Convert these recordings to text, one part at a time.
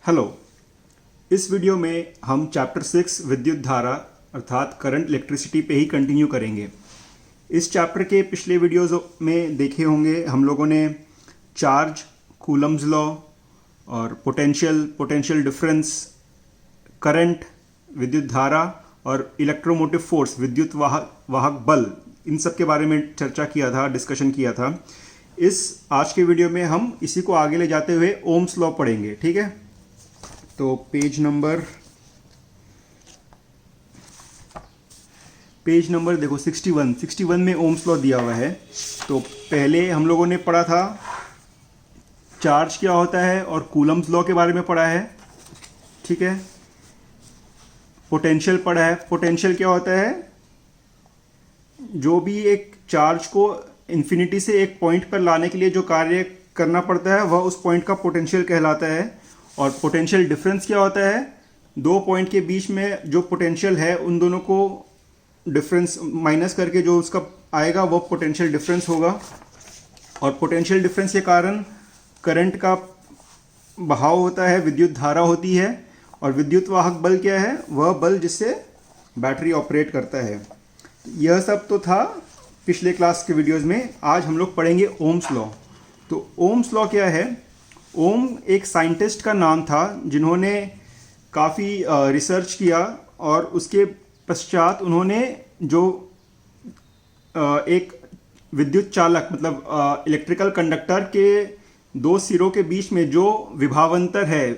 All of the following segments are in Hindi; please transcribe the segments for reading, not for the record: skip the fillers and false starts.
हेलो। इस वीडियो में हम चैप्टर 6 विद्युत धारा अर्थात करंट इलेक्ट्रिसिटी पे ही कंटिन्यू करेंगे। इस चैप्टर के पिछले वीडियोस में देखे होंगे हम लोगों ने चार्ज, कूलम्स लॉ और पोटेंशियल डिफरेंस, करंट, विद्युत धारा और इलेक्ट्रोमोटिव फोर्स, विद्युत वाहक बल, इन सब के बारे में चर्चा किया था, डिस्कशन किया था। इस आज के वीडियो में हम इसी को आगे ले जाते हुए ओम्स लॉ पढ़ेंगे। ठीक है, तो पेज नंबर देखो 61 में ओम्स लॉ दिया हुआ है। तो पहले हम लोगों ने पढ़ा था चार्ज क्या होता है और कूलम्स लॉ के बारे में पढ़ा है। ठीक है, पोटेंशियल पढ़ा है। पोटेंशियल क्या होता है? जो भी एक चार्ज को इन्फिनिटी से एक पॉइंट पर लाने के लिए जो कार्य करना पड़ता है वह उस पॉइंट का पोटेंशियल कहलाता है। और पोटेंशियल डिफरेंस क्या होता है? दो पॉइंट के बीच में जो पोटेंशियल है उन दोनों को डिफरेंस माइनस करके जो उसका आएगा वो पोटेंशियल डिफरेंस होगा। और पोटेंशियल डिफरेंस के कारण करंट का बहाव होता है, विद्युत धारा होती है। और विद्युत वाहक बल क्या है? वह बल जिससे बैटरी ऑपरेट करता है। यह सब तो था पिछले क्लास के वीडियोस में। आज हम लोग पढ़ेंगे ओम्स लॉ। तो ओम्स लॉ क्या है? ओम एक साइंटिस्ट का नाम था जिन्होंने काफ़ी रिसर्च किया और उसके पश्चात उन्होंने जो एक विद्युत चालक मतलब इलेक्ट्रिकल कंडक्टर के दो सिरों के बीच में जो विभवांतर है,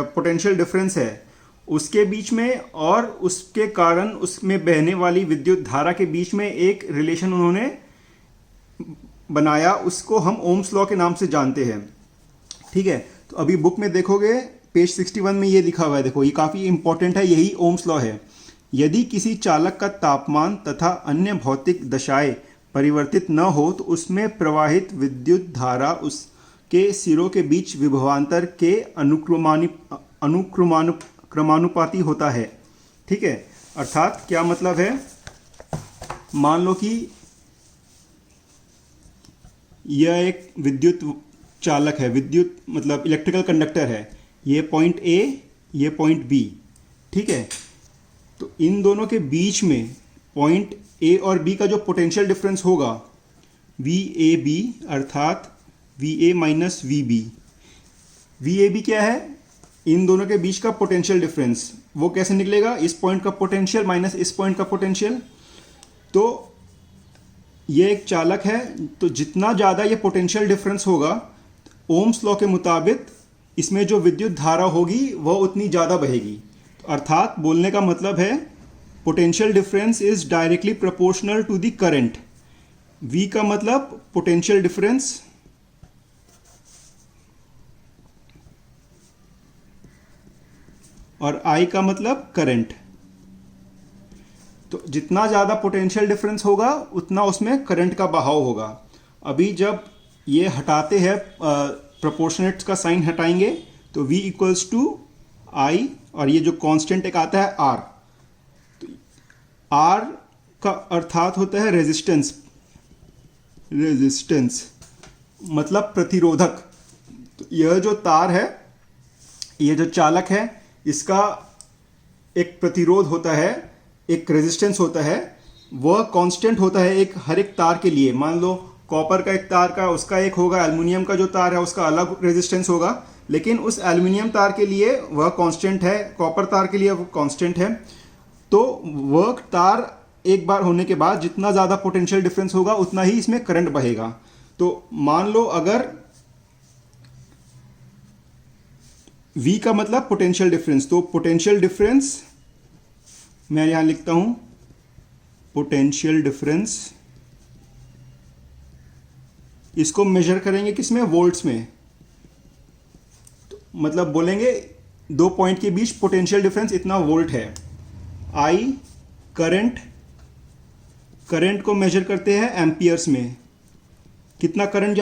पोटेंशियल डिफरेंस है, उसके बीच में और उसके कारण उसमें बहने वाली विद्युत धारा के बीच में एक रिलेशन उन्होंने बनाया। उसको हम ओम्स लॉ के नाम से जानते हैं। ठीक है, तो अभी बुक में देखोगे पेज 61 में ये लिखा हुआ है। देखो, ये काफ़ी इंपॉर्टेंट है, यही ओम्स लॉ है। यदि किसी चालक का तापमान तथा अन्य भौतिक दशाएं परिवर्तित न हो तो उसमें प्रवाहित विद्युत धारा उसके सिरों के बीच विभवांतर के क्रमानुपाती होता है। ठीक है, अर्थात क्या मतलब है? मान लो कि यह एक विद्युत चालक है, विद्युत मतलब इलेक्ट्रिकल कंडक्टर है। ये पॉइंट ए, ये पॉइंट बी। ठीक है, तो इन दोनों के बीच में पॉइंट ए और बी का जो पोटेंशियल डिफरेंस होगा वी ए बी अर्थात V A minus V B. V A B क्या है? इन दोनों के बीच का पोटेंशियल डिफरेंस। वो कैसे निकलेगा? इस पॉइंट का पोटेंशियल माइनस इस पॉइंट का पोटेंशियल। तो ये एक चालक है, तो जितना ज़्यादा ये पोटेंशियल डिफरेंस होगा, ओम्स लॉ के मुताबिक इसमें जो विद्युत धारा होगी वह उतनी ज़्यादा बहेगी। अर्थात बोलने का मतलब है potential difference is directly proportional to the current. V का मतलब पोटेंशियल डिफरेंस और आई का मतलब करंट। तो जितना ज़्यादा पोटेंशियल डिफरेंस होगा उतना उसमें करंट का बहाव होगा। अभी जब ये हटाते हैं, प्रोपोर्शनेट का साइन हटाएंगे तो V इक्वल्स टू आई और ये जो कांस्टेंट एक आता है R। तो R का अर्थात होता है रेजिस्टेंस मतलब प्रतिरोधक। तो यह जो तार है, ये जो चालक है, इसका एक प्रतिरोध होता है, एक रेजिस्टेंस होता है, वह कांस्टेंट होता है एक हर एक तार के लिए। मान लो कॉपर का एक तार का उसका एक होगा, एल्युमिनियम का जो तार है उसका अलग रेजिस्टेंस होगा, लेकिन उस एल्युमिनियम तार के लिए वह कांस्टेंट है, कॉपर तार के लिए वह कांस्टेंट है। तो वह तार एक बार होने के बाद जितना ज़्यादा पोटेंशियल डिफरेंस होगा उतना ही इसमें करंट बहेगा। तो मान लो अगर V का मतलब पोटेंशियल डिफरेंस, तो पोटेंशियल डिफरेंस मैं यहां लिखता हूं, पोटेंशियल डिफरेंस इसको मेजर करेंगे किसमें? वोल्ट्स में। तो मतलब बोलेंगे दो पॉइंट के बीच पोटेंशियल डिफरेंस इतना वोल्ट है। आई करंट को मेजर करते हैं एम्पियर्स में। कितना करंट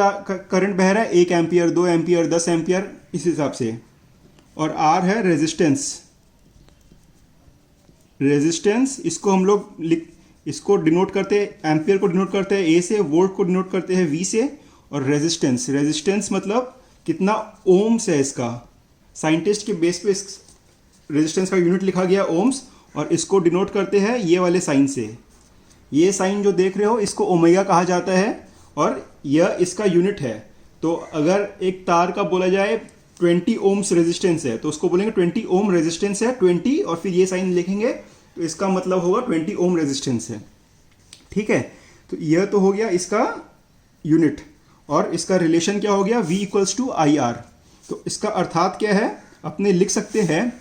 बह रहा है? 1 एम्पियर, 2 एम्पियर, 10 एम्पियर, इस हिसाब से। और आर है रेजिस्टेंस। इसको हम लोग इसको डिनोट करते हैं, एम्पियर को डिनोट करते हैं ए से, वोल्ट को डिनोट करते हैं वी से। और रेजिस्टेंस मतलब कितना ओम्स है इसका, साइंटिस्ट के बेस पे इस रेजिस्टेंस का यूनिट लिखा गया ओम्स, और इसको डिनोट करते हैं ये वाले साइन से। ये साइन जो देख रहे हो इसको ओमेगा कहा जाता है और यह इसका यूनिट है। तो अगर एक तार का बोला जाए 20 ओम्स रेजिस्टेंस है तो उसको बोलेंगे 20 ओम रेजिस्टेंस है 20, और फिर ये साइन लिखेंगे तो इसका मतलब होगा 20 ओम रेजिस्टेंस है। ठीक है, तो यह तो हो गया इसका यूनिट, और इसका रिलेशन क्या हो गया V equals to I R. तो इसका अर्थात क्या है, अपने लिख सकते हैं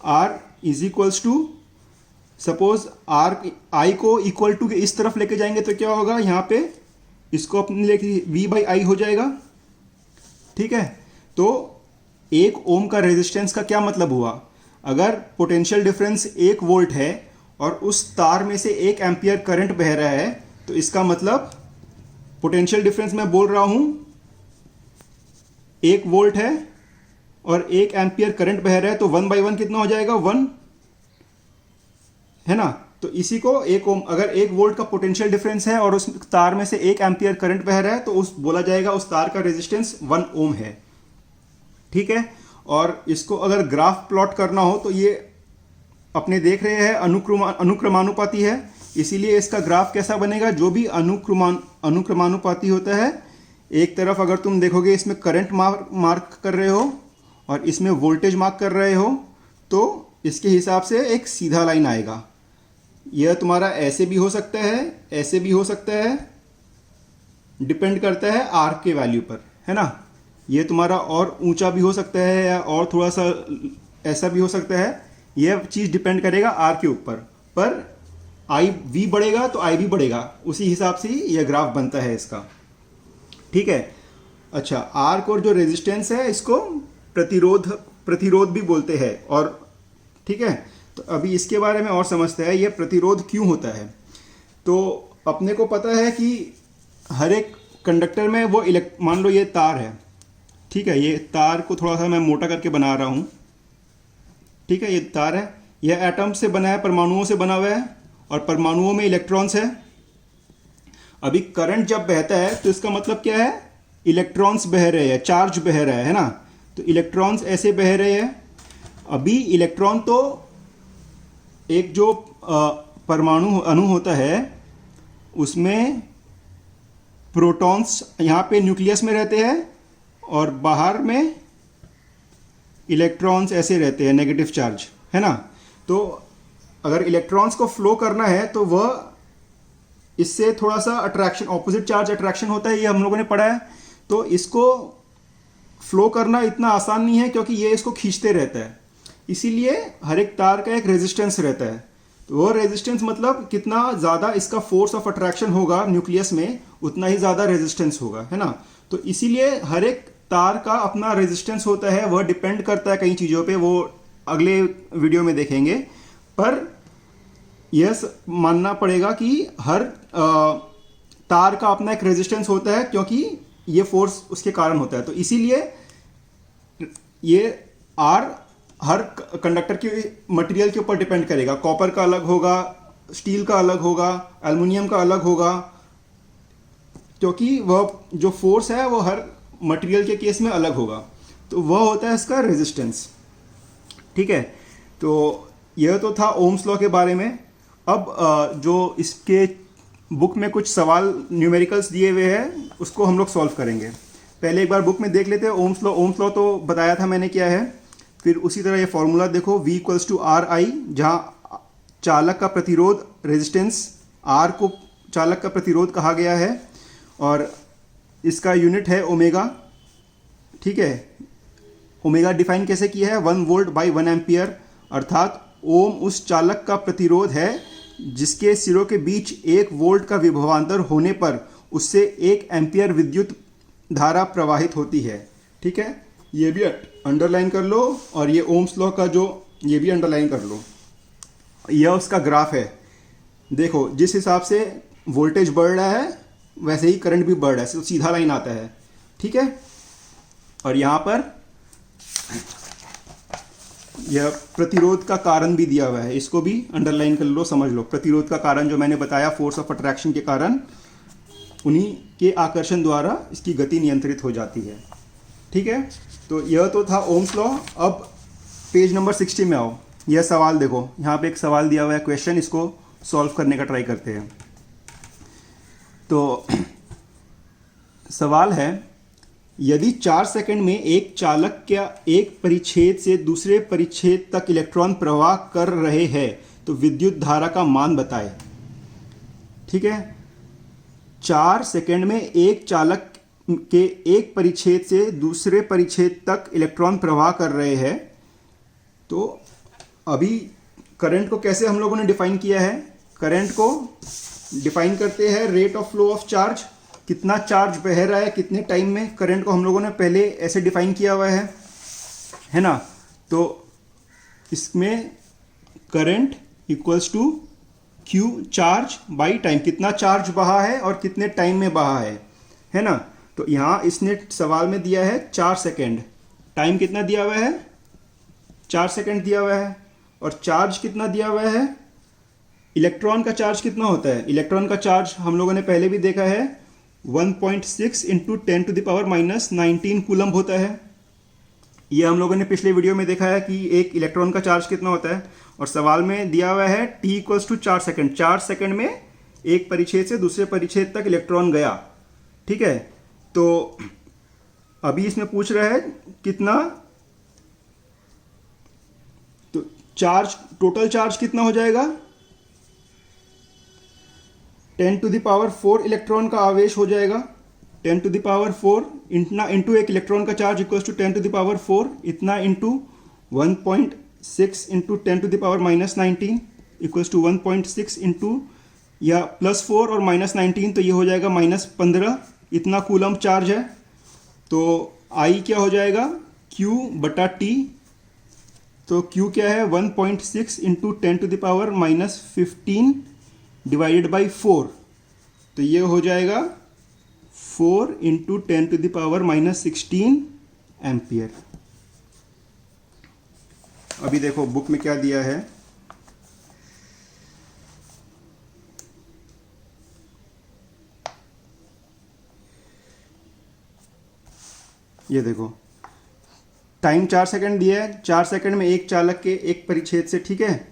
R is equals to, suppose R I को इक्वल टू के इस तरफ लेके जाएंगे तो क्या होगा, यहाँ पे इसको अपने लेके V बाई आई हो जाएगा। ठीक है, तो 1 ओम का रेजिस्टेंस का क्या मतलब हुआ, अगर पोटेंशियल डिफरेंस 1 वोल्ट है और उस तार में से 1 एम्पियर करंट बह रहा है, तो इसका मतलब पोटेंशियल डिफरेंस मैं बोल रहा हूं 1 वोल्ट है और 1 एम्पियर करंट बह रहा है, तो 1 बाई 1 कितना हो जाएगा, 1 है ना। तो इसी को 1 ओम, अगर 1 वोल्ट का पोटेंशियल डिफरेंस है और उस तार में से 1 एम्पियर करंट बह रहा है तो उस बोला जाएगा उस तार का रेजिस्टेंस 1 ओम है। ठीक है, और इसको अगर ग्राफ प्लॉट करना हो तो ये अपने देख रहे हैं अनुक्रमानुपाती है, इसीलिए इसका ग्राफ कैसा बनेगा, जो भी अनुक्रमानुपाती होता है, एक तरफ अगर तुम देखोगे इसमें करंट मार्क कर रहे हो और इसमें वोल्टेज मार्क कर रहे हो, तो इसके हिसाब से एक सीधा लाइन आएगा। यह तुम्हारा ऐसे भी हो सकता है, ऐसे भी हो सकता है, डिपेंड करता है आर के वैल्यू पर, है ना। ये तुम्हारा और ऊंचा भी हो सकता है या और थोड़ा सा ऐसा भी हो सकता है, यह चीज़ डिपेंड करेगा आर के ऊपर। पर आई वी बढ़ेगा तो आई भी बढ़ेगा, उसी हिसाब से ही यह ग्राफ बनता है इसका। ठीक है, अच्छा, आर को जो रेजिस्टेंस है इसको प्रतिरोध भी बोलते हैं। और ठीक है, तो अभी इसके बारे में और समझते हैं यह प्रतिरोध क्यों होता है। तो अपने को पता है कि हर एक कंडक्टर में वो मान लो ये तार है, ठीक है, ये तार को थोड़ा सा मैं मोटा करके बना रहा हूँ। ठीक है, ये तार है, यह एटम से बना है, परमाणुओं से बना हुआ है, और परमाणुओं में इलेक्ट्रॉन्स है। अभी करंट जब बहता है तो इसका मतलब क्या है, इलेक्ट्रॉन्स बह रहे हैं, चार्ज बह रहा है ना। तो इलेक्ट्रॉन्स ऐसे बह रहे हैं। अभी इलेक्ट्रॉन तो एक जो परमाणु अणु होता है उसमें प्रोटॉन्स यहाँ पे न्यूक्लियस में रहते हैं और बाहर में इलेक्ट्रॉन्स ऐसे रहते हैं, नेगेटिव चार्ज, है ना। तो अगर इलेक्ट्रॉन्स को फ्लो करना है तो वह इससे थोड़ा सा अट्रैक्शन, ऑपोजिट चार्ज अट्रैक्शन होता है, ये हम लोगों ने पढ़ा है। तो इसको फ्लो करना इतना आसान नहीं है क्योंकि ये इसको खींचते रहता है, इसीलिए हर एक तार का एक रेजिस्टेंस रहता है। तो वो रेजिस्टेंस मतलब कितना ज़्यादा इसका फोर्स ऑफ अट्रैक्शन होगा न्यूक्लियस में, उतना ही ज़्यादा रेजिस्टेंस होगा, है ना। तो इसीलिए हर एक तार का अपना रेजिस्टेंस होता है, वह डिपेंड करता है कई चीज़ों पे, वो अगले वीडियो में देखेंगे। पर यह मानना पड़ेगा कि हर तार का अपना एक रेजिस्टेंस होता है क्योंकि ये फोर्स उसके कारण होता है। तो इसीलिए ये आर हर कंडक्टर के मटेरियल के ऊपर डिपेंड करेगा। कॉपर का अलग होगा, स्टील का अलग होगा, एल्युमिनियम का अलग होगा, क्योंकि वह जो फोर्स है वो हर मटेरियल के केस में अलग होगा। तो वह होता है इसका रेजिस्टेंस। ठीक है, तो यह तो था ओम्स लॉ के बारे में। अब जो इसके बुक में कुछ सवाल न्यूमेरिकल्स दिए हुए हैं उसको हम लोग सॉल्व करेंगे। पहले एक बार बुक में देख लेते हैं ओम्स लॉ। ओम्स लॉ तो बताया था मैंने क्या है। फिर उसी तरह ये फॉर्मूला देखो, V equals to R I, जहाँ चालक का प्रतिरोध रेजिस्टेंस R को चालक का प्रतिरोध कहा गया है और इसका यूनिट है ओमेगा। ठीक है, ओमेगा डिफाइन कैसे किया है, 1 वोल्ट बाई 1 एम्पियर, अर्थात ओम उस चालक का प्रतिरोध है जिसके सिरों के बीच 1 वोल्ट का विभवांतर होने पर उससे 1 एम्पियर विद्युत धारा प्रवाहित होती है। ठीक है, ये भी अंडरलाइन कर लो और ये ओम्स लॉ का जो ये भी अंडरलाइन कर लो। यह उसका ग्राफ है। देखो जिस हिसाब से वोल्टेज बढ़ रहा है वैसे ही करंट भी बढ़ रहा है, तो सीधा लाइन आता है। ठीक है, और यहाँ पर यह प्रतिरोध का कारण भी दिया हुआ है, इसको भी अंडरलाइन कर लो, समझ लो। प्रतिरोध का कारण जो मैंने बताया, फोर्स ऑफ अट्रैक्शन के कारण, उन्हीं के आकर्षण द्वारा इसकी गति नियंत्रित हो जाती है। ठीक है। तो यह तो था ओम्स लॉ। अब पेज नंबर 60 में आओ। यह सवाल देखो, यहाँ पे एक सवाल दिया हुआ है क्वेश्चन, इसको सॉल्व करने का ट्राई करते हैं। तो सवाल है, यदि 4 सेकंड में एक चालक का एक परिच्छेद से दूसरे परिच्छेद तक इलेक्ट्रॉन प्रवाह कर रहे हैं तो विद्युत धारा का मान बताएं। ठीक है, 4 सेकंड में एक चालक के एक परिच्छेद से दूसरे परिच्छेद तक इलेक्ट्रॉन प्रवाह कर रहे हैं। तो अभी करंट को कैसे हम लोगों ने डिफाइन किया है? करंट को डिफाइन करते हैं rate of flow of charge, कितना चार्ज बह रहा है कितने टाइम में। करंट को हम लोगों ने पहले ऐसे डिफाइन किया हुआ है ना। तो इसमें current equals to Q charge by time, कितना चार्ज बहा है और कितने टाइम में बहा है ना। तो यहाँ इसने सवाल में दिया है 4 सेकेंड, टाइम कितना दिया हुआ है? 4 सेकेंड दिया हुआ है। और चार्ज कितना दिया हुआ है? इलेक्ट्रॉन का चार्ज कितना होता है? इलेक्ट्रॉन का चार्ज हम लोगों ने पहले भी देखा है 1.6 इंटू 10⁻⁻19 कूलम्ब होता है। ये हम लोगों ने पिछले वीडियो में देखा है कि एक इलेक्ट्रॉन का चार्ज कितना होता है। और सवाल में दिया हुआ है t equals to 4 second, 4 second में एक परिच्छेद से दूसरे परिच्छेद तक इलेक्ट्रॉन गया। ठीक है, तो अभी इसमें पूछ रहा है कितना, तो चार्ज, टोटल चार्ज कितना हो जाएगा? 10⁻⁴ इलेक्ट्रॉन का आवेश हो जाएगा। 10⁻⁴ इतना इंटू एक इलेक्ट्रॉन का चार्ज इक्वल्स टू 10⁻⁴, इतना into 1.6 into 10⁻⁻19 equals to 1.6 into या +4 और -19, तो ये हो जाएगा -15। इतना कूलम चार्ज है। तो I क्या हो जाएगा? Q/T। तो Q क्या है? 1.6 इंटू 10⁻⁻15 डिवाइडेड बाई 4। तो ये हो जाएगा 4 इंटू 10⁻⁻16 एम्पियर। अभी देखो बुक में क्या दिया है। ये देखो, टाइम 4 सेकंड दिया है। 4 सेकंड में एक चालक के एक परिच्छेद से, ठीक है,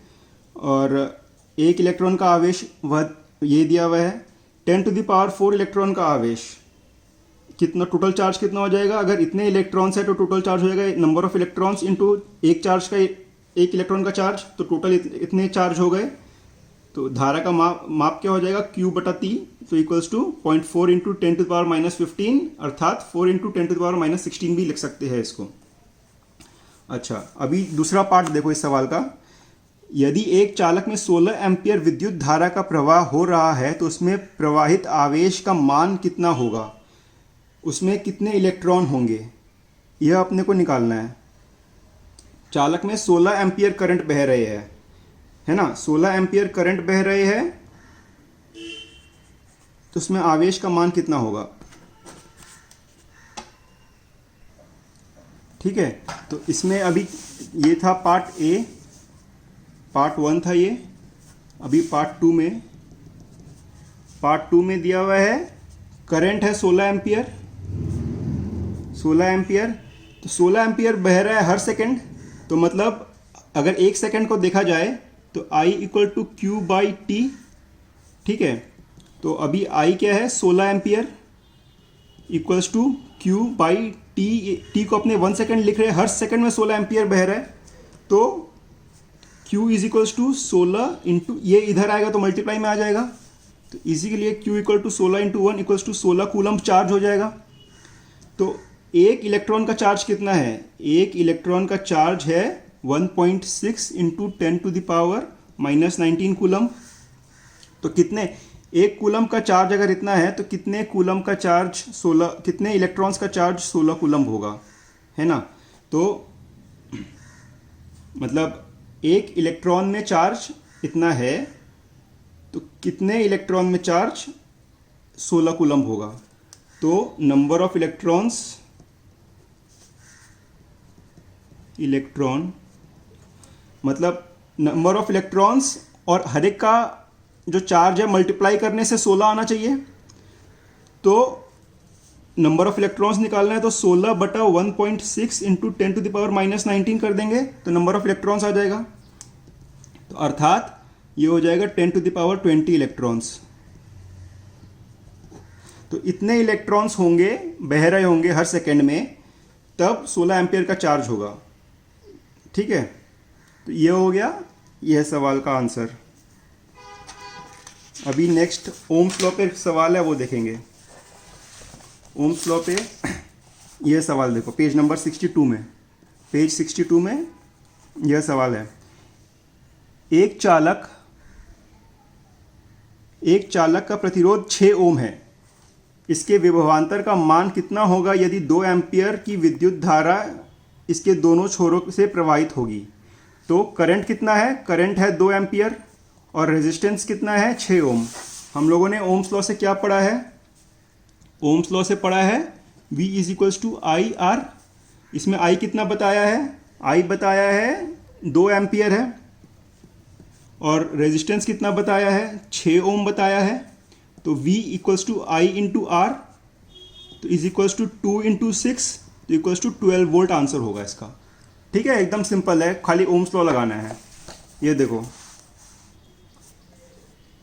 और एक इलेक्ट्रॉन का आवेश वह ये दिया हुआ है। 10⁻⁴ इलेक्ट्रॉन का आवेश, कितना टोटल चार्ज कितना हो जाएगा? अगर इतने इलेक्ट्रॉन्स है तो टोटल चार्ज हो जाएगा नंबर ऑफ इलेक्ट्रॉन्स इंटू एक चार्ज का, एक इलेक्ट्रॉन का चार्ज, तो टोटल इतने चार्ज हो गए। तो धारा का माप क्या हो जाएगा? Q/T। तो इक्वल्स टू 0.4 इंटू 10⁻⁻15, अर्थात 4 इंटू 10⁻⁻16 भी लिख सकते हैं इसको। अच्छा, अभी दूसरा पार्ट देखो इस सवाल का। यदि एक चालक में 16 एम्पियर विद्युत धारा का प्रवाह हो रहा है तो उसमें प्रवाहित आवेश का मान कितना होगा? उसमें कितने इलेक्ट्रॉन होंगे, यह अपने को निकालना है। चालक में 16 एम्पियर करंट बह रहे हैं, है ना। 16 एम्पियर करंट बह रहे हैं तो उसमें आवेश का मान कितना होगा? ठीक है, तो इसमें अभी ये था पार्ट ए, पार्ट 1 था ये। अभी पार्ट 2 में दिया हुआ है करंट है 16 एम्पियर। 16 एम्पियर, तो 16 एम्पियर बह रहा है हर सेकंड। तो मतलब अगर एक सेकंड को देखा जाए तो I इक्वल टू Q/T। ठीक है, तो अभी I क्या है? 16 ampere equals to Q/T। T को अपने 1 सेकंड लिख रहे हैं, हर सेकंड में 16 एम्पियर बह रहा है। तो Q is equals to 16 into, ये इधर आएगा तो मल्टीप्लाई में आ जाएगा। तो इसी के लिए Q equal to 16 into 1 equals to 16 coulomb charge हो जाएगा। तो एक इलेक्ट्रॉन का चार्ज कितना है? एक इलेक्ट्रॉन का चार्ज है 1.6 इंटू 10⁻⁻19 कूलम। तो कितने, एक कूलम का चार्ज अगर इतना है तो कितने कूलम का चार्ज 16, कितने इलेक्ट्रॉन्स का चार्ज 16 कूलम होगा, है ना। तो मतलब एक इलेक्ट्रॉन में चार्ज इतना है तो कितने इलेक्ट्रॉन में चार्ज 16 कूलम होगा। तो नंबर ऑफ इलेक्ट्रॉन मतलब नंबर ऑफ इलेक्ट्रॉन्स और हर एक का जो चार्ज है मल्टीप्लाई करने से 16 आना चाहिए। तो नंबर ऑफ इलेक्ट्रॉन्स निकालना है तो 16 बटा 1.6 इंटू 10⁻⁻19 कर देंगे तो नंबर ऑफ इलेक्ट्रॉन्स आ जाएगा। तो अर्थात ये हो जाएगा 10⁻20 इलेक्ट्रॉन्स। तो इतने इलेक्ट्रॉन्स होंगे, बह रहे होंगे हर सेकेंड में, तब 16 एम्पियर का चार्ज होगा। ठीक है, तो ये हो गया यह सवाल का आंसर। अभी नेक्स्ट ओम्स लॉ पे सवाल है, वो देखेंगे। ओम्स लॉ पे यह सवाल देखो, पेज नंबर 62 में, पेज 62 में यह सवाल है। एक चालक का प्रतिरोध 6 ओम है। इसके विभवांतर का मान कितना होगा यदि 2 एम्पियर की विद्युत धारा इसके दोनों छोरों से प्रवाहित होगी? तो करंट कितना है? करंट है 2 एम्पियर और रेजिस्टेंस कितना है? 6 ओम। हम लोगों ने ओम्स लॉ से क्या पढ़ा है? ओम्स लॉ से पढ़ा है V is to I R. इसमें I कितना बताया है? I बताया है 2 एम्पियर है और रेजिस्टेंस कितना बताया है? 6 ओम बताया है। तो V equals to I into R, तो इज इक्वल्स टू 2 इंटू 6, तो इक्वल्स टू 12 वोल्ट आंसर होगा इसका। ठीक है, एकदम सिंपल है, खाली ओम्स लॉ लगाना है। ये देखो,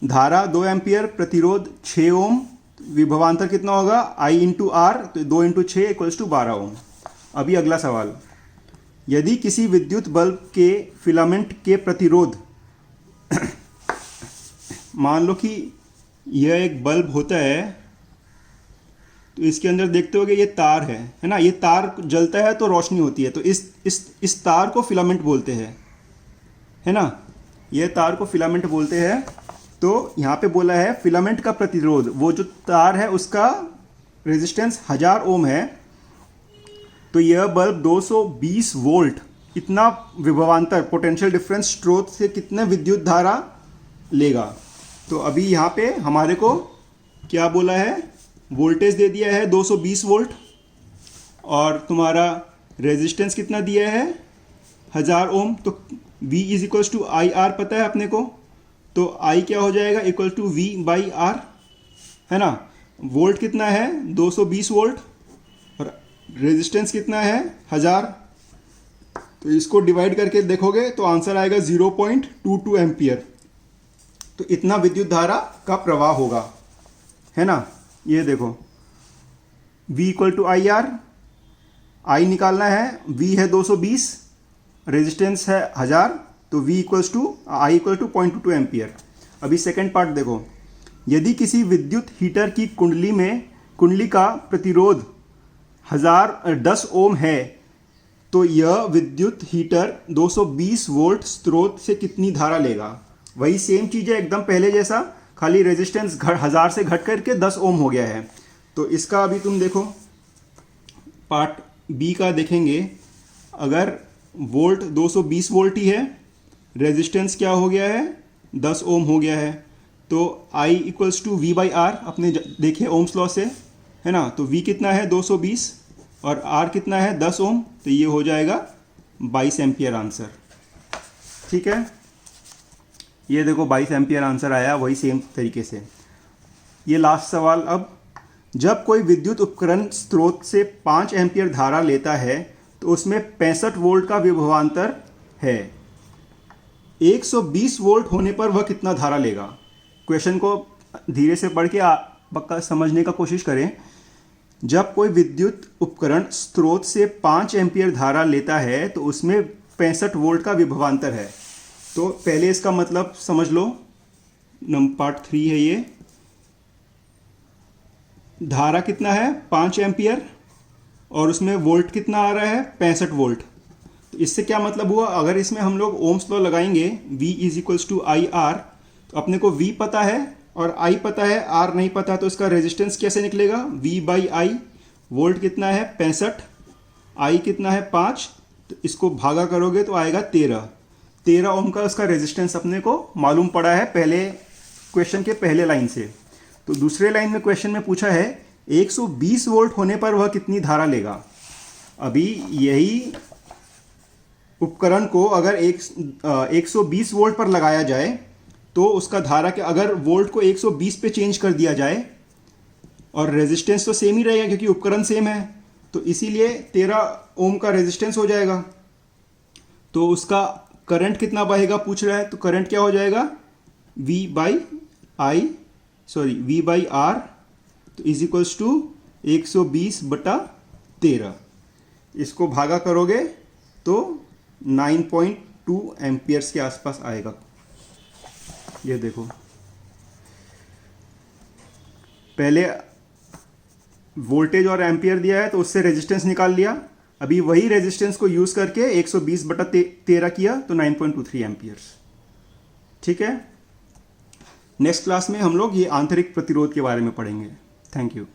धारा 2 एम्पियर, प्रतिरोध 6 ओम, विभवांतर कितना होगा? I इंटू आर, तो 2 इंटू 6 इक्वल्स टू 12 ओम। अभी अगला सवाल, यदि किसी विद्युत बल्ब के फिलामेंट के प्रतिरोध मान लो कि यह एक बल्ब होता है, तो इसके अंदर देखते होगे ये तार है ना, ये तार जलता है तो रोशनी होती है, तो इस तार को फिलामेंट बोलते हैं, है ना, ये तार को फिलामेंट बोलते हैं। तो यहाँ पे बोला है फिलामेंट का प्रतिरोध, वो जो तार है उसका रेजिस्टेंस 1000 ओम है, तो यह बल्ब 220 वोल्ट इतना विभवांतर पोटेंशियल डिफरेंस स्रोत से कितने विद्युत धारा लेगा? तो अभी यहाँ पे हमारे को क्या बोला है? वोल्टेज दे दिया है 220 वोल्ट और तुम्हारा रेजिस्टेंस कितना दिया है? 1000 ओम। तो V is equals to I R पता है अपने को, तो I क्या हो जाएगा? Equal to V by R, है ना। वोल्ट कितना है? 220 वोल्ट और रेजिस्टेंस कितना है? 1000। तो इसको डिवाइड करके देखोगे तो आंसर आएगा 0.22 एम्पियर। तो इतना विद्युत धारा का प्रवाह होगा, है ना। ये देखो, V equal to I R, I निकालना है, V है 220, रेजिस्टेंस है 1000, तो V equals to I equal to 0.22 ampere. अभी सेकेंड पार्ट देखो, यदि किसी विद्युत हीटर की कुंडली का प्रतिरोध 10 ओम है, तो यह विद्युत हीटर 220 वोल्ट स्रोत से कितनी धारा लेगा? वही सेम चीज़ है एकदम पहले जैसा, खाली रेजिस्टेंस 1000 से घट करके 10 ओम हो गया है। तो इसका अभी तुम देखो, पार्ट बी का देखेंगे। अगर वोल्ट 220 वोल्ट ही है, रेजिस्टेंस क्या हो गया है? 10 ओम हो गया है, तो I equals to V by R अपने देखे ओम्स लॉ से, है ना। तो V कितना है? 220 और R कितना है? 10 ओम, तो ये हो जाएगा 22 एम्पियर आंसर। ठीक है, ये देखो 22 एम्पियर आंसर आया, वही सेम तरीके से। ये लास्ट सवाल, अब जब कोई विद्युत उपकरण स्रोत से 5 एम्पियर धारा लेता है तो उसमें 65 वोल्ट का विभवांतर है। 120 वोल्ट होने पर वह कितना धारा लेगा? क्वेश्चन को धीरे से पढ़ के पक्का समझने का कोशिश करें। जब कोई विद्युत उपकरण स्रोत से 5 एम्पियर धारा लेता है तो उसमें 65 वोल्ट का विभवांतर है। तो पहले इसका मतलब समझ लो, पार्ट 3 है ये। धारा कितना है? 5 एम्पियर और उसमें वोल्ट कितना आ रहा है? 65 वोल्ट। तो इससे क्या मतलब हुआ? अगर इसमें हम लोग ओम्स लॉ लगाएंगे, V is equals to I R, तो अपने को V पता है और I पता है, R नहीं पता, तो इसका रेजिस्टेंस कैसे निकलेगा? V by I. वोल्ट कितना है? 65, I कितना है? 5, तो इसको भागा करोगे तो आएगा 13 ओम का उसका रेजिस्टेंस अपने को मालूम पड़ा है पहले क्वेश्चन के पहले लाइन से। तो दूसरे लाइन में क्वेश्चन में पूछा है 120 वोल्ट होने पर वह कितनी धारा लेगा? अभी यही उपकरण को अगर 120 वोल्ट पर लगाया जाए तो उसका धारा के, अगर वोल्ट को 120 पे चेंज कर दिया जाए और रेजिस्टेंस तो सेम ही रहेगा क्योंकि उपकरण सेम है, तो इसीलिए 13 ओम का रेजिस्टेंस हो जाएगा। तो उसका करंट कितना बहेगा पूछ रहा है, तो करंट क्या हो जाएगा, V बाई आर, तो इज इक्वल्स टू 120/13। इसको भागा करोगे तो 9.2 एम्पियर्स के आसपास आएगा। ये देखो, पहले वोल्टेज और एम्पियर दिया है तो उससे रेजिस्टेंस निकाल लिया, अभी वही रेजिस्टेंस को यूज करके 120/13 किया तो 9.23 एम्पियर्स। ठीक है, नेक्स्ट क्लास में हम लोग ये आंतरिक प्रतिरोध के बारे में पढ़ेंगे। Thank you.